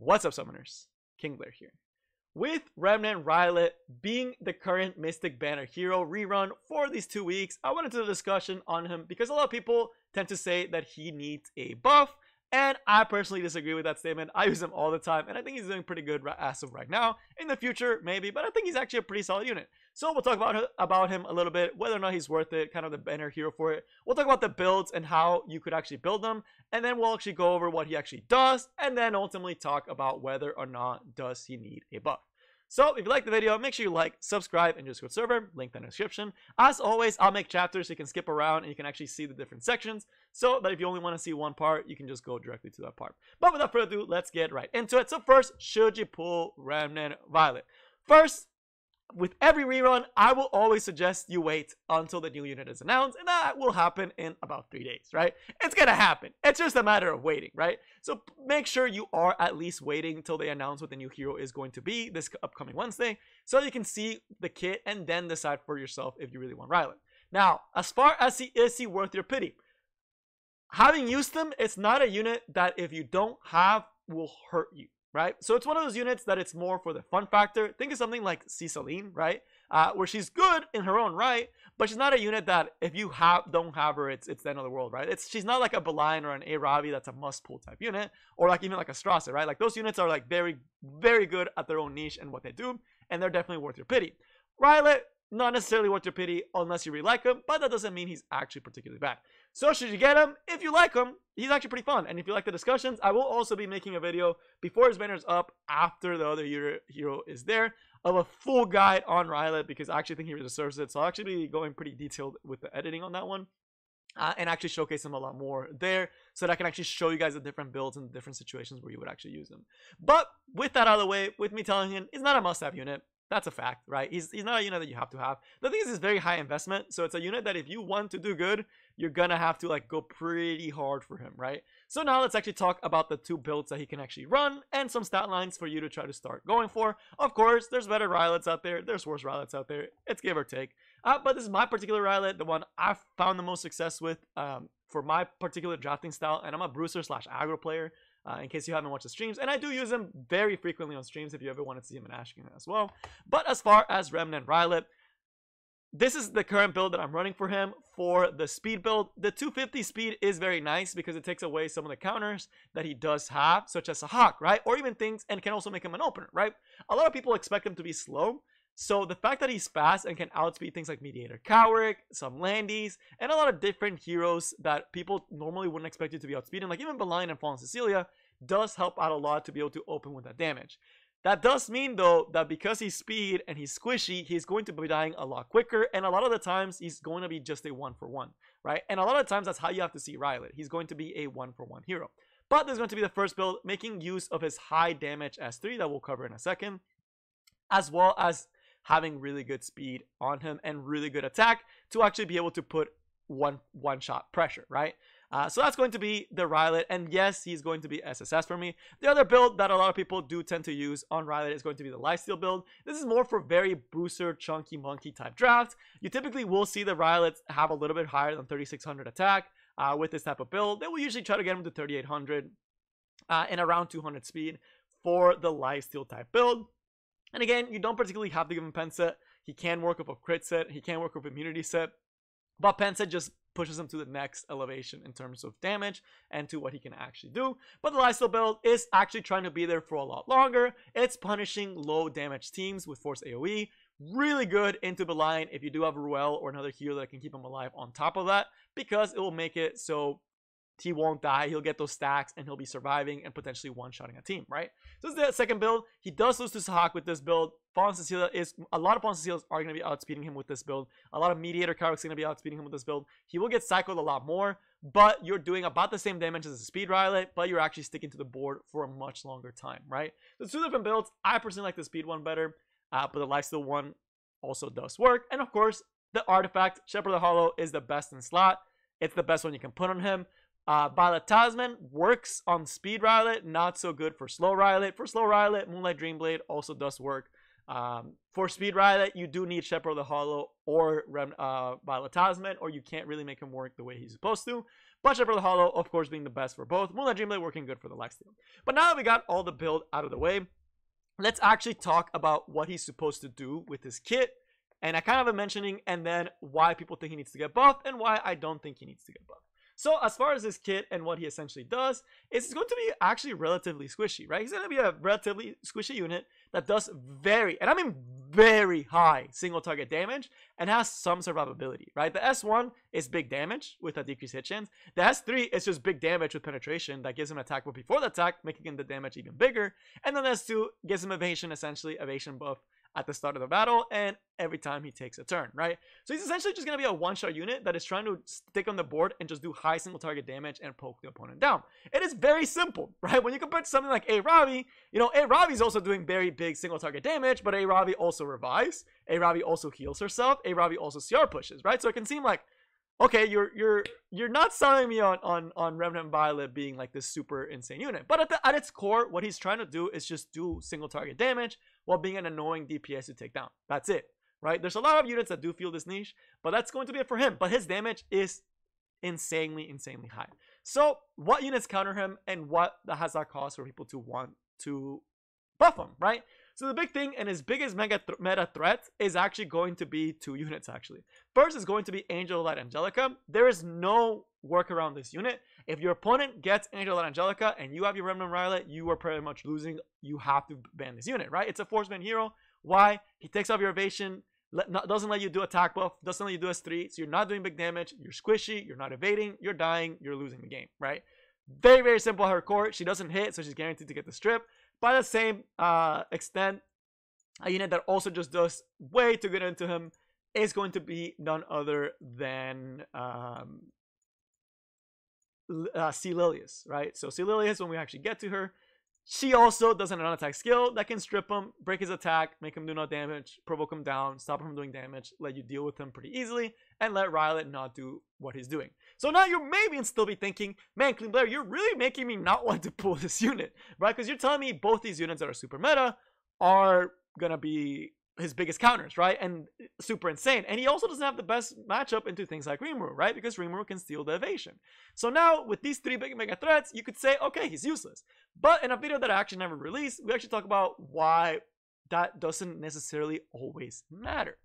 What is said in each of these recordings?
What's up, summoners? King Blair here. With Remnant Riolet being the current Mystic Banner hero rerun for these 2 weeks, I wanted to do a discussion on him because a lot of people tend to say that he needs a buff, and I personally disagree with that statement. I use him all the time, and I think he's doing pretty good as of right now. In the future, maybe, but I think he's actually a pretty solid unit. So we'll talk about him a little bit, whether or not he's worth it, kind of the banner hero for it. We'll talk about the builds and how you could actually build them, and then we'll actually go over what he actually does, and then ultimately talk about whether or not does he need a buff. So if you like the video, make sure you like, subscribe, and Discord server, link in the description. As always, I'll make chapters so you can skip around and you can actually see the different sections, so that if you only want to see one part, you can just go directly to that part. But without further ado, let's get right into it. So first, should you pull Remnant Riolet? First, with every rerun, I will always suggest you wait until the new unit is announced, and that will happen in about 3 days, right? It's gonna happen. It's just a matter of waiting, right? So make sure you are at least waiting until they announce what the new hero is going to be this upcoming Wednesday, so you can see the kit and then decide for yourself if you really want Riolet. Now, as far as is he worth your pity? Having used him, it's not a unit that if you don't have will hurt you. Right, so it's one of those units that it's more for the fun factor. Think of something like Cecilene, right, where she's good in her own right, but she's not a unit that if you don't have her, it's the end of the world, right? She's not like a Beline or an Arabi that's a must pull type unit, or like even like a Strasse, right? Like those units are like very, very good at their own niche and what they do, and they're definitely worth your pity. Riolet, not necessarily worth your pity unless you really like him, but that doesn't mean he's actually particularly bad. So should you get him? If you like him, he's actually pretty fun. And if you like the discussions, I will also be making a video before his banner's up, after the other hero is there, of a full guide on Riolet, because I actually think he deserves it. So I'll actually be going pretty detailed with the editing on that one. And actually showcase him a lot more there, so that I can actually show you guys the different builds and the different situations where you would actually use them. But with that out of the way, with me telling him, he's not a must-have unit. That's a fact, right? He's not a unit that you have to have. The thing is, it's very high investment, so it's a unit that if you want to do good, you're gonna have to like go pretty hard for him, right? So now let's actually talk about the 2 builds that he can actually run and some stat lines for you to try to start going for. Of course, there's better Riolets out there, there's worse Riolets out there. It's give or take. But this is my particular Riolet, the one I've found the most success with for my particular drafting style, and I'm a bruiser / aggro player. In case you haven't watched the streams, and I do use him very frequently on streams if you ever want to see him in Ashkin as well. But as far as Remnant Riolet, this is the current build that I'm running for him. For the speed build, the 250 speed is very nice because it takes away some of the counters that he does have, such as a Hawk, right? Or even things, and can also make him an opener, right? A lot of people expect him to be slow. So the fact that he's fast and can outspeed things like Mediator Cowrick, some Landies, and a lot of different heroes that people normally wouldn't expect you to be outspeeding, like even Beline and Fallen Cecilia, does help out a lot to be able to open with that damage. That does mean, though, that because he's speed and he's squishy, he's going to be dying a lot quicker, and a lot of the times he's going to be just a 1-for-1, right? And a lot of times that's how you have to see Riolet. He's going to be a 1-for-1 hero. But there's going to be the first build making use of his high damage S3 that we'll cover in a second, as well as having really good speed on him and really good attack to actually be able to put one-shot pressure, right? So that's going to be the Riolet, and yes, he's going to be SSS for me. The other build that a lot of people do tend to use on Riolet is going to be the Lifesteal build. This is more for very bruiser, chunky, monkey type drafts. You typically will see the Riolets have a little bit higher than 3600 attack with this type of build. They will usually try to get him to 3800 and around 200 speed for the Lifesteal type build. And again, you don't particularly have to give him pen set. He can work with a crit set. He can work with immunity set. But pen set just pushes him to the next elevation in terms of damage and to what he can actually do. But the Lifesteal build is actually trying to be there for a lot longer. It's punishing low damage teams with Force AoE. Really good into the line if you do have Ruel or another hero that can keep him alive on top of that, because it will make it so he won't die, he'll get those stacks, and he'll be surviving and potentially one-shotting a team, right? So this is the second build. He does lose to Sahak with this build. Fallen Cecilia is, a lot of Fallen Cecilias are going to be outspeeding him with this build. A lot of Mediator Cowrick's going to be outspeeding him with this build. He will get cycled a lot more, but you're doing about the same damage as a speed Riolet, but you're actually sticking to the board for a much longer time, right? So it's 2 different builds. I personally like the speed one better, but the Lifesteal one also does work. And of course, the artifact, Shepherd of the Hollow, is the best in slot. It's the best one you can put on him. Violet Talisman works on speed Riolet, not so good for slow Riolet. For slow Riolet, Moonlight Dreamblade also does work. For speed Riolet, you do need Shepherd of the Hollow or Violet Talisman, or you can't really make him work the way he's supposed to. Bloodshot for the Hollow, of course, being the best for both. Moonlight Dreamblade working good for the lifesteal. But now that we got all the build out of the way, let's actually talk about what he's supposed to do with his kit. And I kind of been mentioning, and then why people think he needs to get buffed and why I don't think he needs to get buffed. So as far as this kit and what he essentially does, it's going to be actually relatively squishy, right? He's going to be a relatively squishy unit that does very, and I mean very high single target damage and has some survivability, right? The S1 is big damage with a decreased hit chance. The S3 is just big damage with penetration that gives him an attack buff before the attack, making the damage even bigger. And then the S2 gives him evasion, essentially evasion buff at the start of the battle and every time he takes a turn, right? So he's essentially just going to be a one-shot unit that is trying to stick on the board and just do high single target damage and poke the opponent down. It is very simple, right? When you compare to something like A Ravi, you know, A Ravi is also doing very big single target damage, but A Ravi also revives, A Ravi also heals herself, A Ravi also CR pushes, right? So it can seem like, okay, you're not selling me on Remnant Violet being like this super insane unit. But at its core, what he's trying to do is just do single target damage while being an annoying DPS to take down. That's it, right? There's a lot of units that do feel this niche, but that's going to be it for him. But his damage is insanely high. So what units counter him and what has that cause for people to want to buff him, right? So the big thing and his biggest meta threat is actually going to be two units actually. First is going to be Angel Light Angelica. There is no work around this unit. If your opponent gets Angel Light Angelica and you have your Remnant Riolet, you are pretty much losing. You have to ban this unit, right? It's a force ban hero. Why? He takes off your evasion, doesn't let you do attack buff, doesn't let you do S3, so you're not doing big damage, you're squishy, you're not evading, you're dying, you're losing the game, right? Very simple at her core. She doesn't hit, so she's guaranteed to get the strip. By the same extent, a unit that also just does way too good into him is going to be none other than Sea Lilius, right? So Sea Lilius, when we actually get to her, she also does an non-attack skill that can strip him, break his attack, make him do no damage, provoke him down, stop him from doing damage, let you deal with him pretty easily, and let Riolet not do what he's doing. So now you maybe still be thinking, man, Clean Blair, you're really making me not want to pull this unit, right? Because you're telling me both these units that are super meta are gonna be his biggest counters, right? And super insane. And he also doesn't have the best matchup into things like Rimuru, right? Because Rimuru can steal the evasion. So now with these three big mega threats, you could say, okay, he's useless. But in a video that I actually never released, we actually talk about why that doesn't necessarily always matter.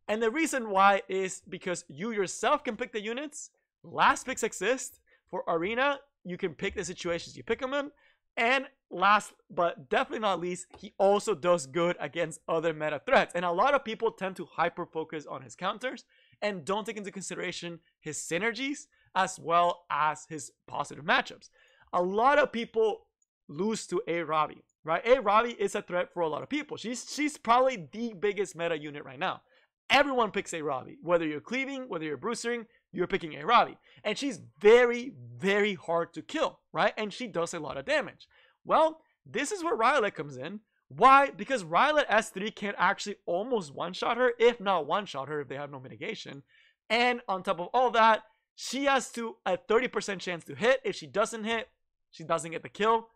And the reason why is because you yourself can pick the units. Last picks exist. For Arena, you can pick the situations you pick them in. And last but definitely not least, he also does good against other meta threats. And a lot of people tend to hyper focus on his counters and don't take into consideration his synergies as well as his positive matchups. A lot of people lose to A Ravi, right? A Ravi is a threat for a lot of people. She's probably the biggest meta unit right now. Everyone picks A Ravi. Whether you're cleaving, whether you're bruising, you're picking A Ravi. And she's very hard to kill, right? And she does a lot of damage. Well, this is where Riolet comes in. Why? Because Riolet S3 can actually almost one-shot her, if not one-shot her if they have no mitigation. And on top of all that, she has a 30% chance to hit. If she doesn't hit, she doesn't get the kill.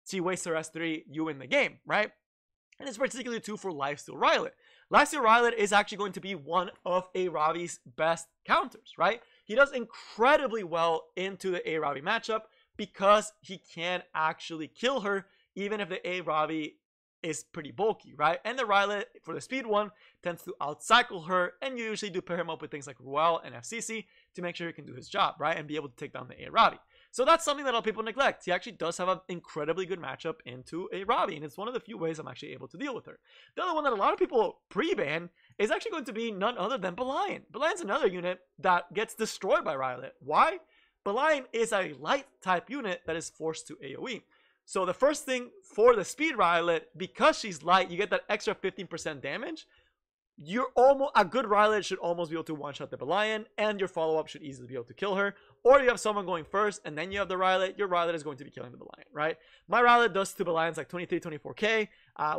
She wastes her S3, you win the game, right? And it's particularly true for Lifesteal Riolet. Lifesteal Riolet is actually going to be one of A Ravi's best counters, right? He does incredibly well into the A Ravi matchup because he can actually kill her even if the A Ravi is pretty bulky, right? And the Riolet, for the speed one, tends to outcycle her, and you usually do pair him up with things like Ruel and FCC to make sure he can do his job, right? And be able to take down the A Ravi. So that's something that a lot of people neglect. He actually does have an incredibly good matchup into A Ravi, and it's one of the few ways I'm actually able to deal with her. The other one that a lot of people pre-ban is actually going to be none other than Belian. Belian's another unit that gets destroyed by Riolet. Why? Belian is a light type unit that is forced to AoE. So the first thing for the speed Riolet, because she's light, you get that extra 15% damage. A good Riolet should almost be able to one-shot the Belian, and your follow-up should easily be able to kill her. Or you have someone going first, and then you have the Riolet, your Riolet is going to be killing the Belian, right? My Riolet does to Belians like 23, 24k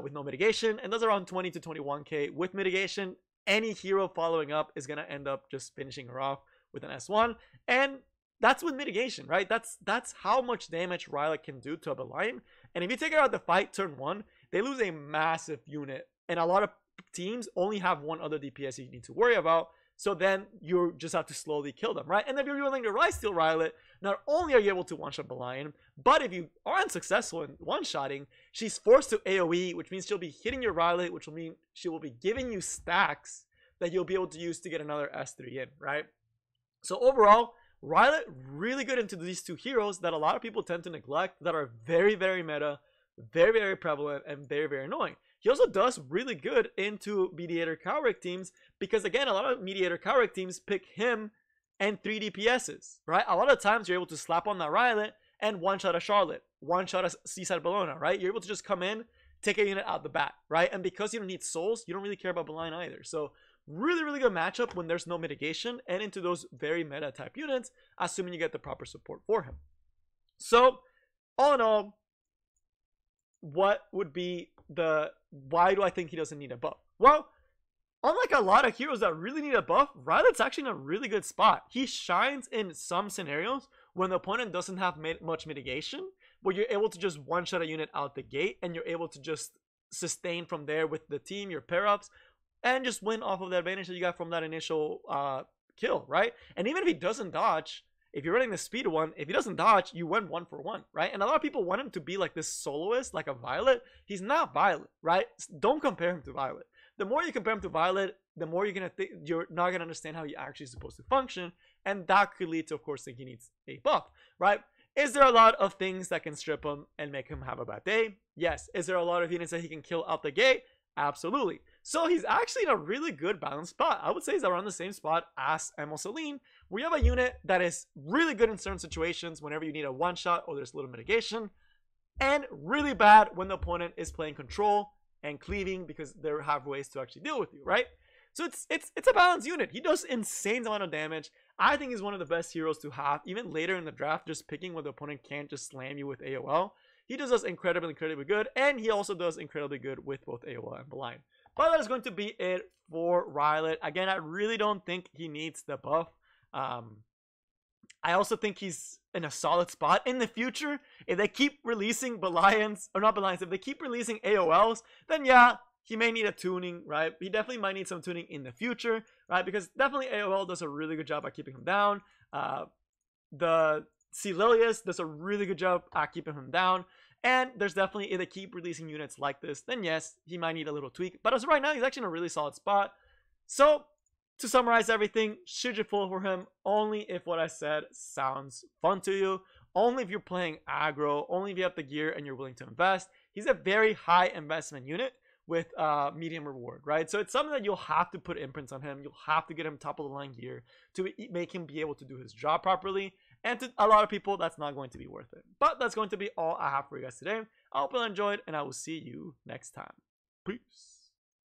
with no mitigation, and does around 20 to 21k with mitigation. Any hero following up is going to end up just finishing her off with an S1, and that's with mitigation, right? That's how much damage Riolet can do to a Belian. And if you take her out the fight turn 1, they lose a massive unit, and a lot of teams only have one other DPS you need to worry about, So then you just have to slowly kill them, right? And if you're willing to Rise Steal Riolet, not only are you able to one-shot Belian, but if you are unsuccessful in one-shotting, she's forced to AoE, which means she'll be hitting your Riolet, which will mean she will be giving you stacks that you'll be able to use to get another S3 in, right? So overall, Riolet really good into these two heroes that a lot of people tend to neglect, that are very, very meta, very, very prevalent, and very, very annoying. He also does really good into Mediator Cowrick teams because, again, a lot of Mediator Cowrick teams pick him and 3 DPSs, right? A lot of times you're able to slap on that Riolet and one-shot a Charlotte, one-shot a Seaside Bellona, right? You're able to just come in, take a unit out the bat, right? And because you don't need souls, you don't really care about Belian either. So really, really good matchup when there's no mitigation and into those very meta type units, assuming you get the proper support for him. So all in all, what would be the why do I think he doesn't need a buff? Well, unlike a lot of heroes that really need a buff, Riolet's actually in a really good spot. He shines in some scenarios when the opponent doesn't have much mitigation, where you're able to just one-shot a unit out the gate and you're able to just sustain from there with the team, your pair-ups, and just win off of the advantage that you got from that initial kill, right? And even if he doesn't dodge, if you're running the speed one, if he doesn't dodge, you win 1-for-1, right? And a lot of people want him to be like this soloist, like a Violet. He's not Violet, right? Don't compare him to Violet. The more you compare him to Violet, the more you're not gonna understand how he actually is supposed to function, and that could lead to, of course, thinking he needs a buff, right? Is there a lot of things that can strip him and make him have a bad day? Yes. Is there a lot of units that he can kill out the gate? Absolutely. So he's actually in a really good balanced spot. I would say he's around the same spot as Emo Celine, where you have a unit that is really good in certain situations whenever you need a one shot or there's little mitigation, and really bad when the opponent is playing control and cleaving because they have ways to actually deal with you, right? So it's a balanced unit. He does insane amount of damage. I think he's one of the best heroes to have, even later in the draft, just picking where the opponent can't just slam you with AOL. He does us incredibly, incredibly good, and he also does incredibly good with both AOL and Belian. But that is going to be it for Riolet. Again, I really don't think he needs the buff. I also think he's in a solid spot in the future. If they keep releasing Belians, or not Belians, if they keep releasing AOLs, then yeah, he may need a tuning, right? He definitely might need some tuning in the future, right? Because definitely AOL does a really good job at keeping him down. The Celilius does a really good job at keeping him down. And there's definitely, if they keep releasing units like this, then yes, he might need a little tweak. But as of right now, he's actually in a really solid spot. So, to summarize everything, should you pull for him only if what I said sounds fun to you, only if you're playing aggro, only if you have the gear and you're willing to invest. He's a very high investment unit with medium reward, right? So it's something that you'll have to put imprints on him. You'll have to get him top of the line gear to make him be able to do his job properly. And to a lot of people, that's not going to be worth it. But that's going to be all I have for you guys today. I hope you enjoyed, and I will see you next time. Peace.